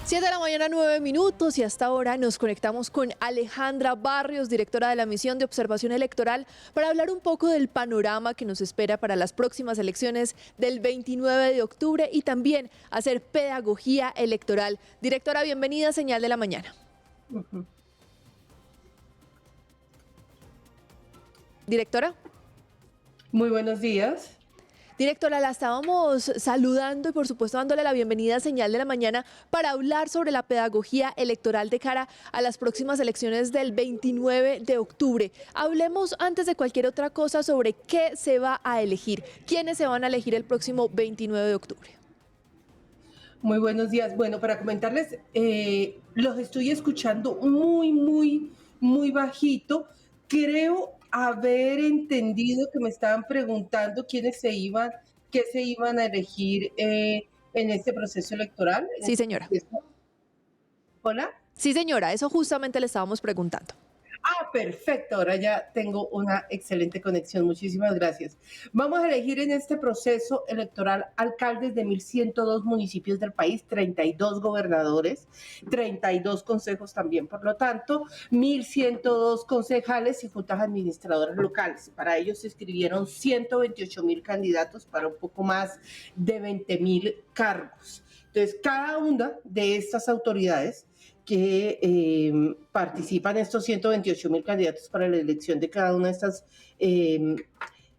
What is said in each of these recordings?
7 de la mañana, 9 minutos, y hasta ahora nos conectamos con Alejandra Barrios, directora de la Misión de Observación Electoral, para hablar un poco del panorama que nos espera para las próximas elecciones del 29 de octubre y también hacer pedagogía electoral. Directora, bienvenida a Señal de la Mañana. Directora. Muy buenos días. Directora, la estábamos saludando y por supuesto dándole la bienvenida a Señal de la Mañana para hablar sobre la pedagogía electoral de cara a las próximas elecciones del 29 de octubre. Hablemos antes de cualquier otra cosa sobre qué se va a elegir, quiénes se van a elegir el próximo 29 de octubre. Muy buenos días. Bueno, para comentarles, los estoy escuchando muy bajito. Creo haber entendido que me estaban preguntando qué se iban a elegir en este proceso electoral. Sí, señora. ¿Hola? Sí, señora, eso justamente le estábamos preguntando. Ah, perfecto, ahora ya tengo una excelente conexión, muchísimas gracias. Vamos a elegir en este proceso electoral alcaldes de 1.102 municipios del país, 32 gobernadores, 32 consejos también, por lo tanto, 1.102 concejales y juntas administradoras locales. Para ellos se inscribieron 128.000 candidatos para un poco más de 20.000 cargos. Entonces, cada una de estas autoridades que participan estos 128.000 candidatos para la elección de cada una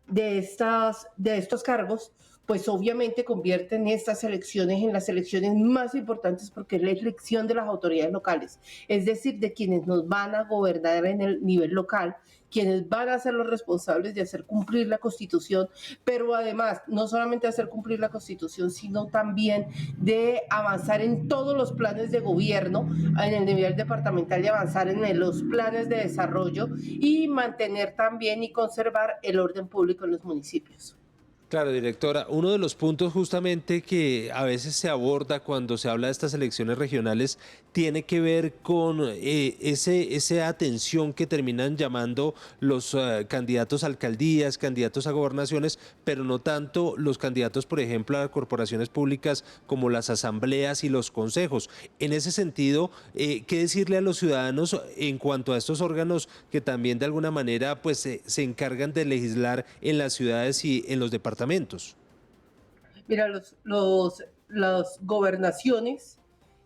de estos cargos, pues obviamente convierten estas elecciones en las elecciones más importantes porque es la elección de las autoridades locales, es decir, de quienes nos van a gobernar en el nivel local, quienes van a ser los responsables de hacer cumplir la Constitución, pero además no solamente hacer cumplir la Constitución, sino también de avanzar en todos los planes de gobierno en el nivel departamental y avanzar en los planes de desarrollo y mantener también y conservar el orden público en los municipios. Claro, directora, uno de los puntos justamente que a veces se aborda cuando se habla de estas elecciones regionales tiene que ver con esa atención que terminan llamando los candidatos a alcaldías, candidatos a gobernaciones, pero no tanto los candidatos, por ejemplo, a corporaciones públicas como las asambleas y los consejos. En ese sentido, ¿qué decirle a los ciudadanos en cuanto a estos órganos que también de alguna manera pues se encargan de legislar en las ciudades y en los departamentos? Mira, las gobernaciones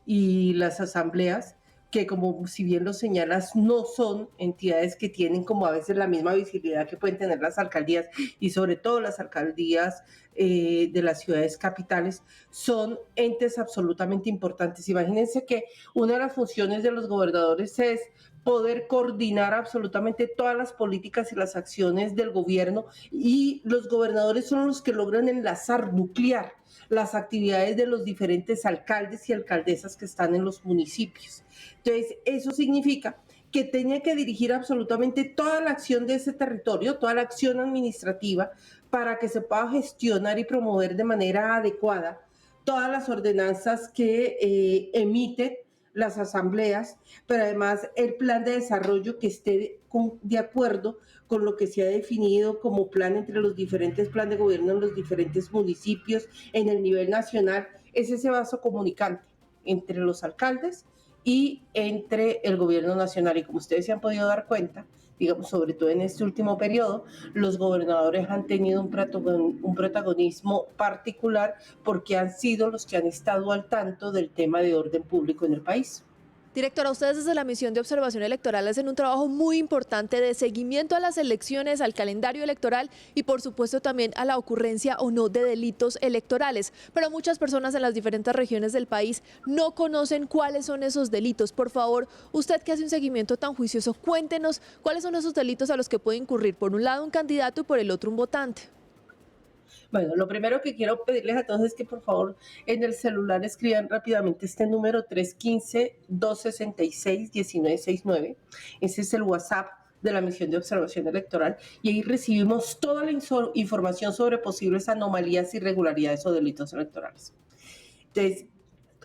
y las asambleas, que como si bien lo señalas, no son entidades que tienen como a veces la misma visibilidad que pueden tener las alcaldías y sobre todo las alcaldías de las ciudades capitales, son entes absolutamente importantes. Imagínense que una de las funciones de los gobernadores es poder coordinar absolutamente todas las políticas y las acciones del gobierno, y los gobernadores son los que logran enlazar, nuclear las actividades de los diferentes alcaldes y alcaldesas que están en los municipios. Entonces, eso significa que tenía que dirigir absolutamente toda la acción de ese territorio, toda la acción administrativa, para que se pueda gestionar y promover de manera adecuada todas las ordenanzas que emiten las asambleas, pero además el plan de desarrollo que esté de acuerdo con lo que se ha definido como plan entre los diferentes planes de gobierno en los diferentes municipios en el nivel nacional. Es ese vaso comunicante entre los alcaldes y entre el gobierno nacional. Y como ustedes se han podido dar cuenta, digamos, sobre todo en este último periodo, los gobernadores han tenido un protagonismo particular porque han sido los que han estado al tanto del tema de orden público en el país. Directora, ustedes desde la Misión de Observación Electoral hacen un trabajo muy importante de seguimiento a las elecciones, al calendario electoral y por supuesto también a la ocurrencia o no de delitos electorales. Pero muchas personas en las diferentes regiones del país no conocen cuáles son esos delitos. Por favor, usted que hace un seguimiento tan juicioso, cuéntenos cuáles son esos delitos a los que puede incurrir por un lado un candidato y por el otro un votante. Bueno, lo primero que quiero pedirles a todos es que por favor en el celular escriban rápidamente este número 315-266-1969. Ese es el WhatsApp de la Misión de Observación Electoral y ahí recibimos toda la información sobre posibles anomalías, irregularidades o delitos electorales. Entonces,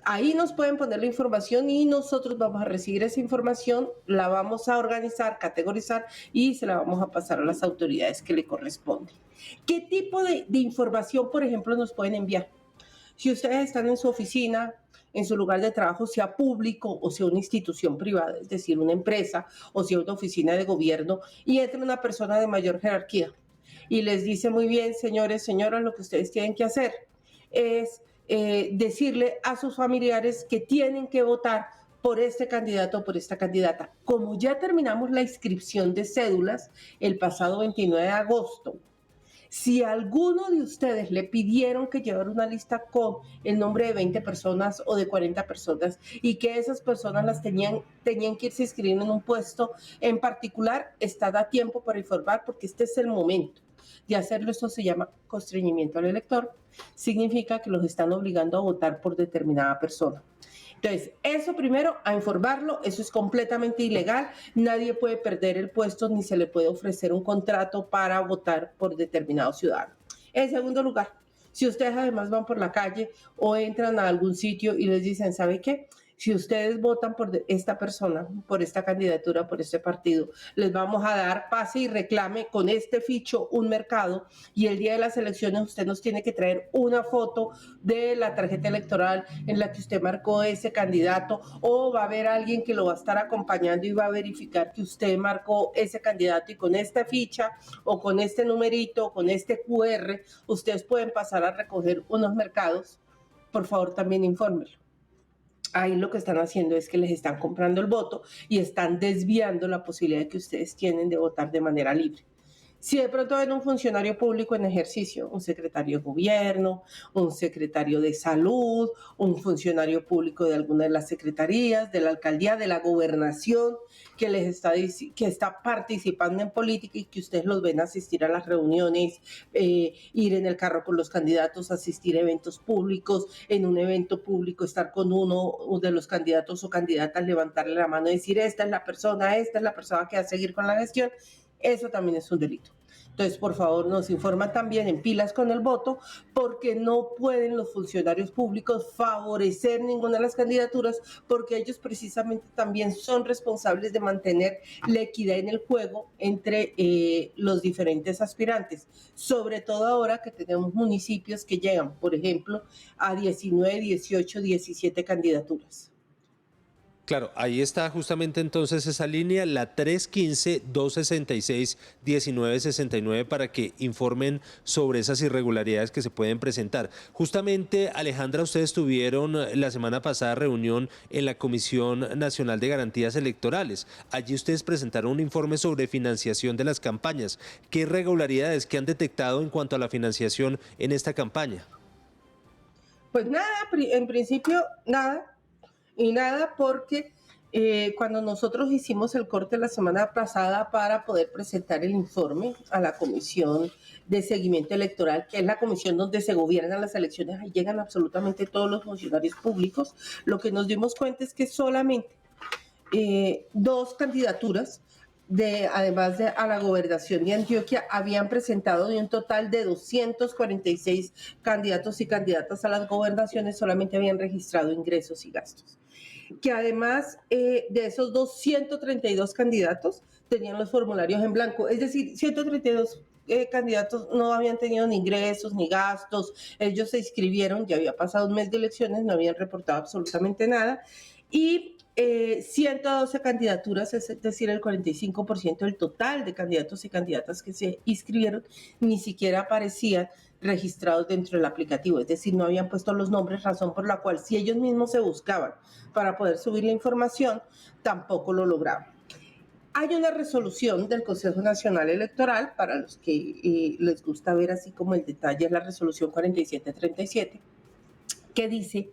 ahí nos pueden poner la información y nosotros vamos a recibir esa información, la vamos a organizar, categorizar y se la vamos a pasar a las autoridades que le corresponden. ¿Qué tipo de información, por ejemplo, nos pueden enviar? Si ustedes están en su oficina, en su lugar de trabajo, sea público o sea una institución privada, es decir, una empresa o sea una oficina de gobierno, y entra una persona de mayor jerarquía y les dice: muy bien, señores, señoras, lo que ustedes tienen que hacer es decirle a sus familiares que tienen que votar por este candidato o por esta candidata. Como ya terminamos la inscripción de cédulas el pasado 29 de agosto, si a alguno de ustedes le pidieron que llevara una lista con el nombre de 20 personas o de 40 personas y que esas personas las tenían que irse inscribiendo en un puesto en particular, está a tiempo para informar, porque este es el momento de hacerlo. Esto se llama constreñimiento al elector. Significa que los están obligando a votar por determinada persona. Entonces, eso primero, a informarlo, eso es completamente ilegal, nadie puede perder el puesto ni se le puede ofrecer un contrato para votar por determinado ciudadano. En segundo lugar, si ustedes además van por la calle o entran a algún sitio y les dicen: ¿sabe qué? Si ustedes votan por esta persona, por esta candidatura, por este partido, les vamos a dar pase y reclame con este ficho un mercado, y el día de las elecciones usted nos tiene que traer una foto de la tarjeta electoral en la que usted marcó ese candidato, o va a haber alguien que lo va a estar acompañando y va a verificar que usted marcó ese candidato, y con esta ficha o con este numerito, con este QR, ustedes pueden pasar a recoger unos mercados. Por favor, también infórmenlo. Ahí lo que están haciendo es que les están comprando el voto y están desviando la posibilidad de que ustedes tienen de votar de manera libre. Si de pronto ven un funcionario público en ejercicio, un secretario de gobierno, un secretario de salud, un funcionario público de alguna de las secretarías, de la alcaldía, de la gobernación, que está participando en política y que ustedes los ven asistir a las reuniones, ir en el carro con los candidatos, asistir a eventos públicos, en un evento público estar con uno de los candidatos o candidatas, levantarle la mano y decir: esta es la persona que va a seguir con la gestión. Eso también es un delito. Entonces, por favor, nos informan también en pilas con el voto, porque no pueden los funcionarios públicos favorecer ninguna de las candidaturas, porque ellos precisamente también son responsables de mantener la equidad en el juego entre los diferentes aspirantes, sobre todo ahora que tenemos municipios que llegan, por ejemplo, a 19, 18, 17 candidaturas. Claro, ahí está justamente entonces esa línea, la 315-266-1969, para que informen sobre esas irregularidades que se pueden presentar. Justamente, Alejandra, ustedes tuvieron la semana pasada reunión en la Comisión Nacional de Garantías Electorales. Allí ustedes presentaron un informe sobre financiación de las campañas. ¿Qué irregularidades que han detectado en cuanto a la financiación en esta campaña? Pues nada, en principio nada. Y nada, porque cuando nosotros hicimos el corte la semana pasada para poder presentar el informe a la Comisión de Seguimiento Electoral, que es la comisión donde se gobiernan las elecciones, ahí llegan absolutamente todos los funcionarios públicos, lo que nos dimos cuenta es que solamente 2 candidaturas, además de a la gobernación de Antioquia, habían presentado de un total de 246 candidatos y candidatas a las gobernaciones, solamente habían registrado ingresos y gastos. Que además de esos 132 candidatos tenían los formularios en blanco, es decir, 132 candidatos no habían tenido ni ingresos ni gastos, ellos se inscribieron, ya había pasado un mes de elecciones, no habían reportado absolutamente nada, y 112 candidaturas, es decir, el 45% del total de candidatos y candidatas que se inscribieron, ni siquiera aparecían registrados dentro del aplicativo, es decir, no habían puesto los nombres, razón por la cual si ellos mismos se buscaban para poder subir la información, tampoco lo lograban. Hay una resolución del Consejo Nacional Electoral, para los que les gusta ver así como el detalle, es la resolución 4737, que dice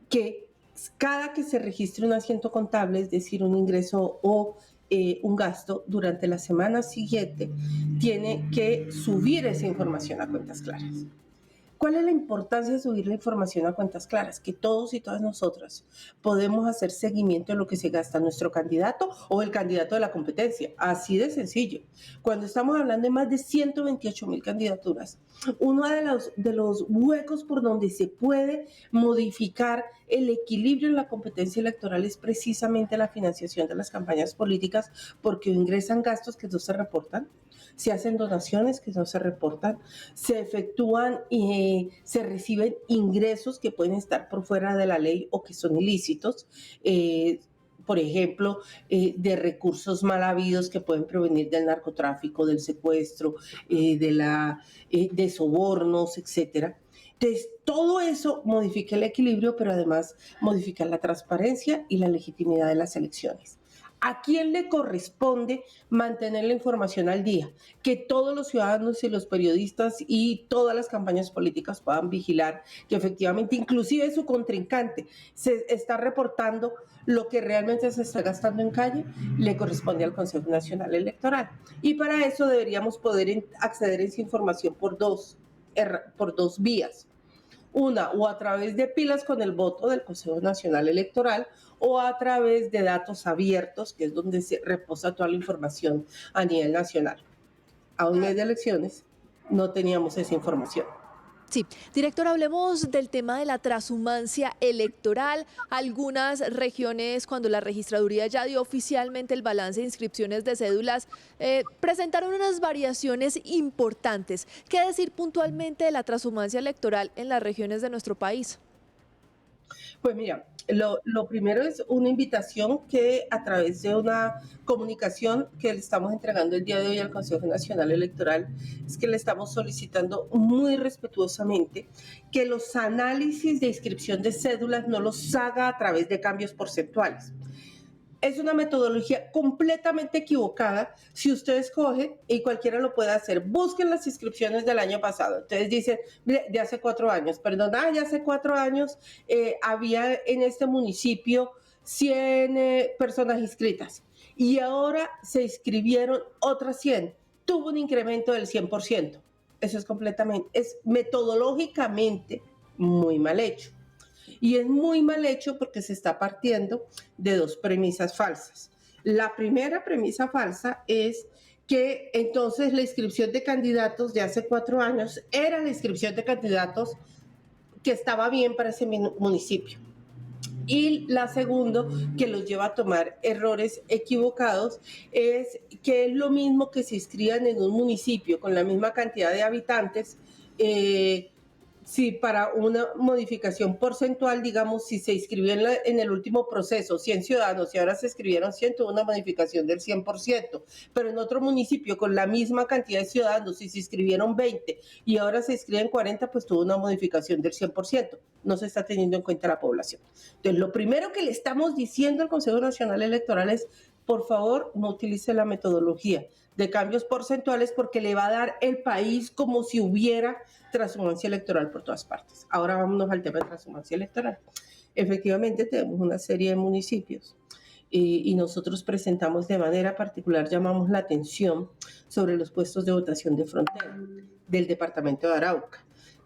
que cada que se registre un asiento contable, es decir, un ingreso o un gasto, durante la semana siguiente tiene que subir esa información a cuentas claras. ¿Cuál es la importancia de subir la información a cuentas claras? Que todos y todas nosotras podemos hacer seguimiento de lo que se gasta nuestro candidato o el candidato de la competencia. Así de sencillo. Cuando estamos hablando de más de 128,000 candidaturas, uno de los huecos por donde se puede modificar el equilibrio en la competencia electoral es precisamente la financiación de las campañas políticas, porque ingresan gastos que no se reportan, se hacen donaciones que no se reportan, se efectúan se reciben ingresos que pueden estar por fuera de la ley o que son ilícitos. Por ejemplo, de recursos mal habidos que pueden provenir del narcotráfico, del secuestro, de sobornos, etcétera. Entonces, todo eso modifica el equilibrio, pero además modifica la transparencia y la legitimidad de las elecciones. ¿A quién le corresponde mantener la información al día? Que todos los ciudadanos y los periodistas y todas las campañas políticas puedan vigilar que efectivamente, inclusive su contrincante, se está reportando lo que realmente se está gastando en calle, le corresponde al Consejo Nacional Electoral. Y para eso deberíamos poder acceder a esa información por dos vías. Una, o a través de pilas con el voto del Consejo Nacional Electoral o a través de datos abiertos, que es donde se reposa toda la información a nivel nacional. A un mes de elecciones no teníamos esa información. Sí, director, hablemos del tema de la trashumancia electoral. Algunas regiones, cuando la registraduría ya dio oficialmente el balance de inscripciones de cédulas, presentaron unas variaciones importantes. ¿Qué decir puntualmente de la trashumancia electoral en las regiones de nuestro país? Pues mira, lo primero es una invitación que a través de una comunicación que le estamos entregando el día de hoy al Consejo Nacional Electoral, es que le estamos solicitando muy respetuosamente que los análisis de inscripción de cédulas no los haga a través de cambios porcentuales. Es una metodología completamente equivocada. Si usted escoge, y cualquiera lo puede hacer, busquen las inscripciones del año pasado. Entonces dicen, de hace 4 años, perdón, ya hace 4 años había en este municipio 100 personas inscritas y ahora se inscribieron otras 100. Tuvo un incremento del 100%. Eso es metodológicamente muy mal hecho. Y es muy mal hecho porque se está partiendo de 2 premisas falsas. La primera premisa falsa es que entonces la inscripción de candidatos de hace 4 años era la inscripción de candidatos que estaba bien para ese municipio. Y la segunda, que los lleva a tomar errores equivocados, es que es lo mismo que se inscriban en un municipio con la misma cantidad de habitantes, si para una modificación porcentual, digamos, si se inscribió en el último proceso 100 ciudadanos y ahora se inscribieron 100, tuvo una modificación del 100%, pero en otro municipio con la misma cantidad de ciudadanos, si se inscribieron 20 y ahora se inscriben 40, pues tuvo una modificación del 100%. No se está teniendo en cuenta la población. Entonces, lo primero que le estamos diciendo al Consejo Nacional Electoral es, por favor, no utilice la metodología de cambios porcentuales porque le va a dar el país como si hubiera trashumancia electoral por todas partes. Ahora vámonos al tema de trashumancia electoral. Efectivamente, tenemos una serie de municipios y nosotros presentamos de manera particular, llamamos la atención sobre los puestos de votación de frontera del departamento de Arauca,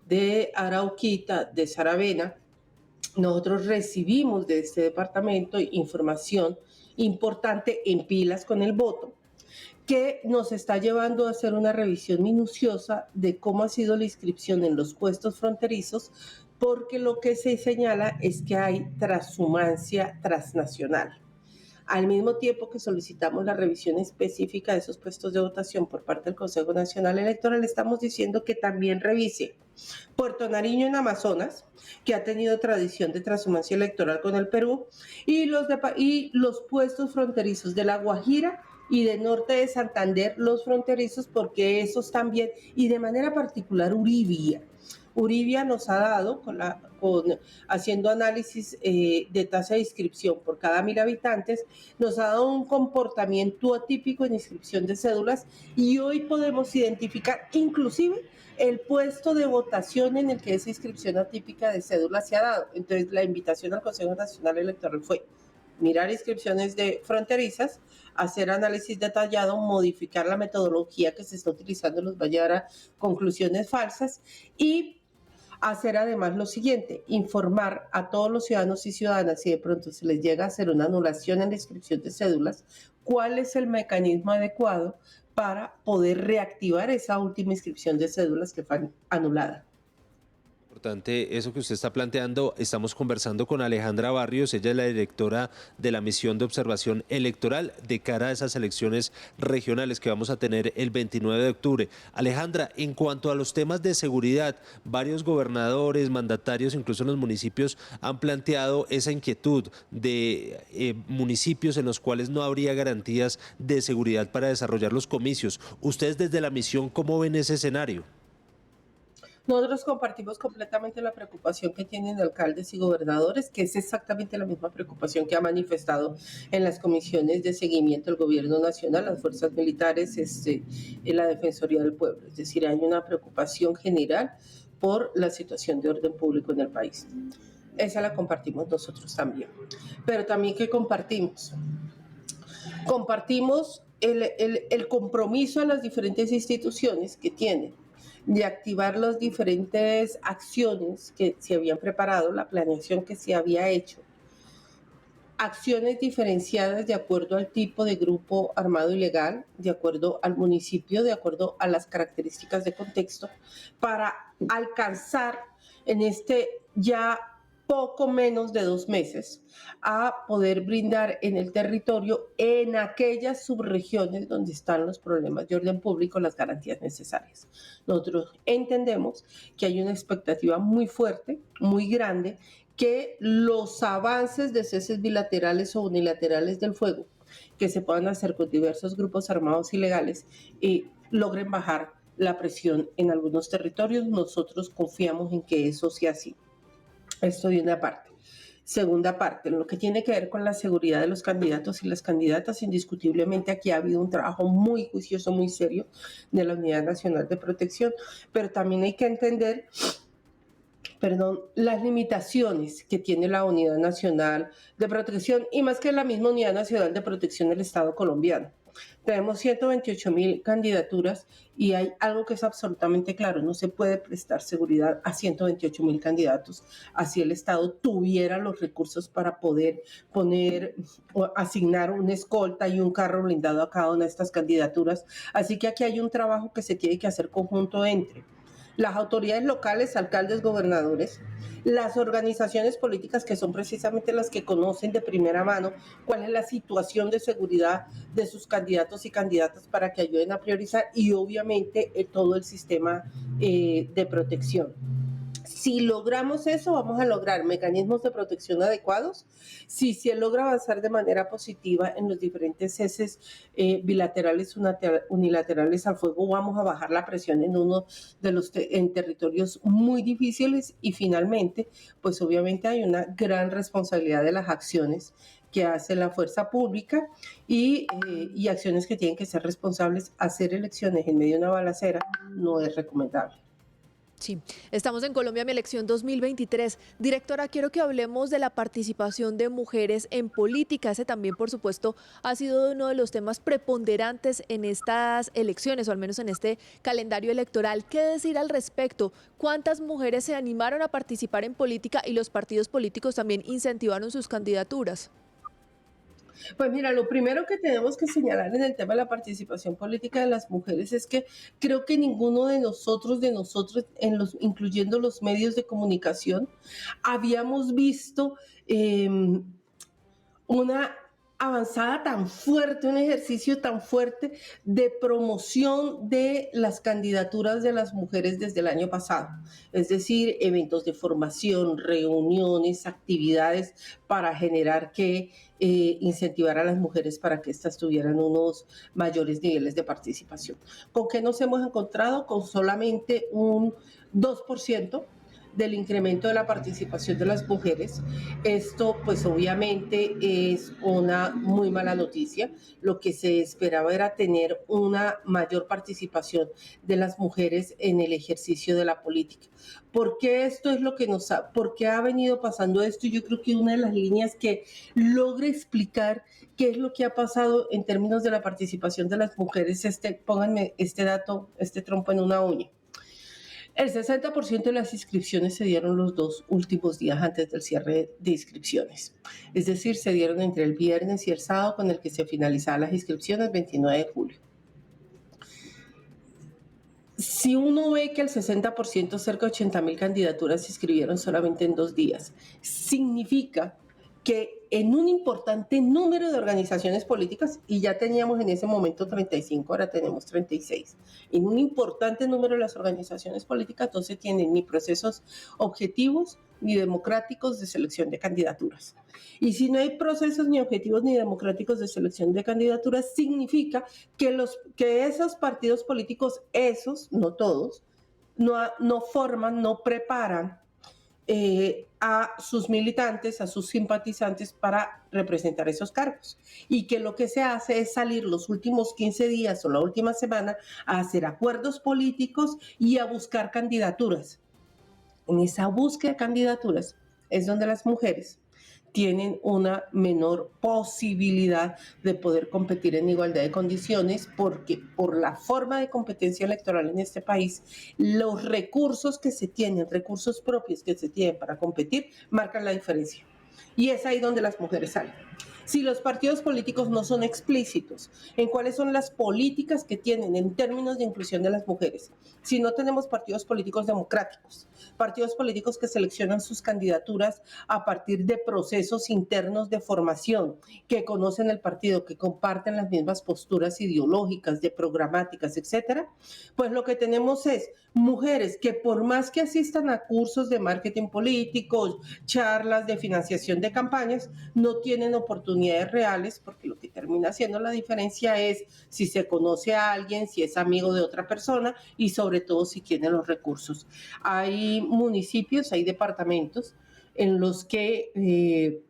de Arauquita, de Saravena. Nosotros recibimos de este departamento información importante en pilas con el voto, que nos está llevando a hacer una revisión minuciosa de cómo ha sido la inscripción en los puestos fronterizos, porque lo que se señala es que hay trashumancia transnacional. Al mismo tiempo que solicitamos la revisión específica de esos puestos de votación por parte del Consejo Nacional Electoral, estamos diciendo que también revise Puerto Nariño en Amazonas, que ha tenido tradición de trashumancia electoral con el Perú, y los puestos fronterizos de La Guajira y de norte de Santander, los fronterizos, porque esos también, y de manera particular Uribia. Uribia nos ha dado, haciendo análisis de tasa de inscripción por cada 1.000 habitantes, nos ha dado un comportamiento atípico en inscripción de cédulas y hoy podemos identificar inclusive el puesto de votación en el que esa inscripción atípica de cédulas se ha dado. Entonces, la invitación al Consejo Nacional Electoral fue mirar inscripciones de fronterizas, hacer análisis detallado, modificar la metodología que se está utilizando, nos va a llevar a conclusiones falsas y hacer además lo siguiente, informar a todos los ciudadanos y ciudadanas si de pronto se les llega a hacer una anulación en la inscripción de cédulas, cuál es el mecanismo adecuado para poder reactivar esa última inscripción de cédulas que fue anulada. Importante eso que usted está planteando. Estamos conversando con Alejandra Barrios, ella es la directora de la misión de observación electoral de cara a esas elecciones regionales que vamos a tener el 29 de octubre. Alejandra, en cuanto a los temas de seguridad, varios gobernadores, mandatarios, incluso en los municipios, han planteado esa inquietud de municipios en los cuales no habría garantías de seguridad para desarrollar los comicios. Ustedes desde la misión, ¿cómo ven ese escenario? Nosotros compartimos completamente la preocupación que tienen alcaldes y gobernadores, que es exactamente la misma preocupación que ha manifestado en las comisiones de seguimiento del gobierno nacional, las fuerzas militares, en la Defensoría del Pueblo. Es decir, hay una preocupación general por la situación de orden público en el país. Esa la compartimos nosotros también. Pero también, ¿qué compartimos? Compartimos el compromiso de las diferentes instituciones que tienen de activar las diferentes acciones que se habían preparado, la planeación que se había hecho, acciones diferenciadas de acuerdo al tipo de grupo armado ilegal, de acuerdo al municipio, de acuerdo a las características de contexto, para alcanzar en este ya poco menos de 2 meses a poder brindar en el territorio, en aquellas subregiones donde están los problemas de orden público, las garantías necesarias. Nosotros entendemos que hay una expectativa muy fuerte, muy grande, que los avances de ceses bilaterales o unilaterales del fuego que se puedan hacer con diversos grupos armados ilegales logren bajar la presión en algunos territorios. Nosotros confiamos en que eso sea así. Esto de una parte. Segunda parte, en lo que tiene que ver con la seguridad de los candidatos y las candidatas, indiscutiblemente aquí ha habido un trabajo muy juicioso, muy serio de la Unidad Nacional de Protección, pero también hay que entender las limitaciones que tiene la Unidad Nacional de Protección y más que la misma Unidad Nacional de Protección del Estado colombiano. Tenemos 128.000 candidaturas y hay algo que es absolutamente claro, no se puede prestar seguridad a 128.000 candidatos, así el Estado tuviera los recursos para poder poner o asignar una escolta y un carro blindado a cada una de estas candidaturas. Así que aquí hay un trabajo que se tiene que hacer conjunto entre las autoridades locales, alcaldes, gobernadores, las organizaciones políticas que son precisamente las que conocen de primera mano cuál es la situación de seguridad de sus candidatos y candidatas para que ayuden a priorizar y obviamente todo el sistema de protección. Si logramos eso, vamos a lograr mecanismos de protección adecuados. Si se logra avanzar de manera positiva en los diferentes ceses bilaterales, unilaterales al fuego, vamos a bajar la presión en uno de los en territorios muy difíciles y finalmente, pues obviamente hay una gran responsabilidad de las acciones que hace la fuerza pública y acciones que tienen que ser responsables. Hacer elecciones en medio de una balacera no es recomendable. Sí, estamos en Colombia, mi elección 2023. Directora, quiero que hablemos de la participación de mujeres en política. Ese también, por supuesto, ha sido uno de los temas preponderantes en estas elecciones, o al menos en este calendario electoral. ¿Qué decir al respecto? ¿Cuántas mujeres se animaron a participar en política y los partidos políticos también incentivaron sus candidaturas? Pues mira, lo primero que tenemos que señalar en el tema de la participación política de las mujeres es que creo que ninguno de nosotros, incluyendo los medios de comunicación, habíamos visto una avanzada tan fuerte, un ejercicio tan fuerte de promoción de las candidaturas de las mujeres desde el año pasado. Es decir, eventos de formación, reuniones, actividades para generar que incentivar a las mujeres para que éstas tuvieran unos mayores niveles de participación. ¿Con qué nos hemos encontrado? Con solamente un 2% del incremento de la participación de las mujeres. Esto pues obviamente es una muy mala noticia. Lo que se esperaba era tener una mayor participación de las mujeres en el ejercicio de la política. ¿Por qué esto es lo que por qué ha venido pasando esto? Yo creo que una de las líneas que logra explicar qué es lo que ha pasado en términos de la participación de las mujeres, pónganme este dato, este trompo en una uña. El 60% de las inscripciones se dieron los 2 últimos días antes del cierre de inscripciones. Es decir, se dieron entre el viernes y el sábado con el que se finalizaban las inscripciones, 29 de julio. Si uno ve que el 60%, cerca de 80.000 candidaturas se inscribieron solamente en 2 días, significa que en un importante número de organizaciones políticas, y ya teníamos en ese momento 35, ahora tenemos 36, en un importante número de las organizaciones políticas no se tienen ni procesos objetivos ni democráticos de selección de candidaturas. Y si no hay procesos ni objetivos ni democráticos de selección de candidaturas, significa que esos partidos políticos, esos, no todos, no forman, no preparan a sus militantes, a sus simpatizantes para representar esos cargos. Y que lo que se hace es salir los últimos 15 días o la última semana a hacer acuerdos políticos y a buscar candidaturas. En esa búsqueda de candidaturas es donde las mujeres tienen una menor posibilidad de poder competir en igualdad de condiciones, porque por la forma de competencia electoral en este país, los recursos que se tienen, recursos propios que se tienen para competir, marcan la diferencia. Y es ahí donde las mujeres salen. Si los partidos políticos no son explícitos en cuáles son las políticas que tienen en términos de inclusión de las mujeres, si no tenemos partidos políticos democráticos, partidos políticos que seleccionan sus candidaturas a partir de procesos internos de formación, que conocen el partido, que comparten las mismas posturas ideológicas, de programáticas, etcétera, pues lo que tenemos es mujeres que por más que asistan a cursos de marketing político, charlas de financiación de campañas, no tienen oportunidades reales, porque lo que termina haciendo la diferencia es si se conoce a alguien, si es amigo de otra persona y sobre todo si tiene los recursos. Hay municipios, hay departamentos en los que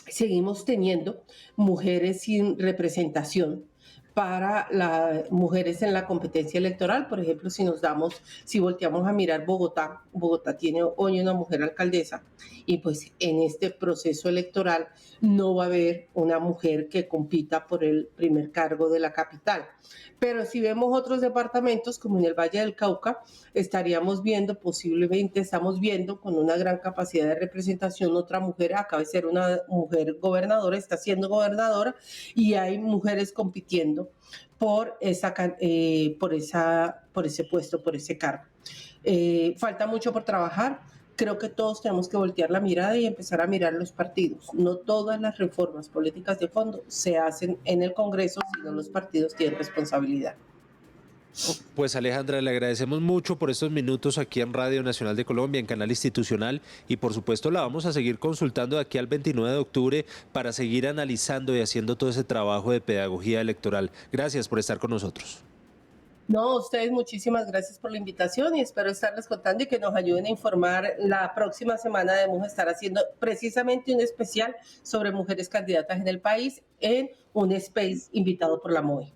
seguimos teniendo mujeres sin representación para las mujeres en la competencia electoral. Por ejemplo, si volteamos a mirar Bogotá, Bogotá tiene hoy una mujer alcaldesa y pues en este proceso electoral no va a haber una mujer que compita por el primer cargo de la capital. Pero si vemos otros departamentos, como en el Valle del Cauca, estamos viendo con una gran capacidad de representación otra mujer, acaba de ser una mujer gobernadora, está siendo gobernadora, y hay mujeres compitiendo por ese puesto, por ese cargo. Falta mucho por trabajar. Creo que todos tenemos que voltear la mirada y empezar a mirar los partidos. No todas las reformas políticas de fondo se hacen en el Congreso, sino los partidos tienen responsabilidad. Pues Alejandra, le agradecemos mucho por estos minutos aquí en Radio Nacional de Colombia, en Canal Institucional, y por supuesto la vamos a seguir consultando de aquí al 29 de octubre para seguir analizando y haciendo todo ese trabajo de pedagogía electoral. Gracias por estar con nosotros. No, ustedes muchísimas gracias por la invitación y espero estarles contando y que nos ayuden a informar. La próxima semana debemos estar haciendo precisamente un especial sobre mujeres candidatas en el país en un space invitado por la MOE.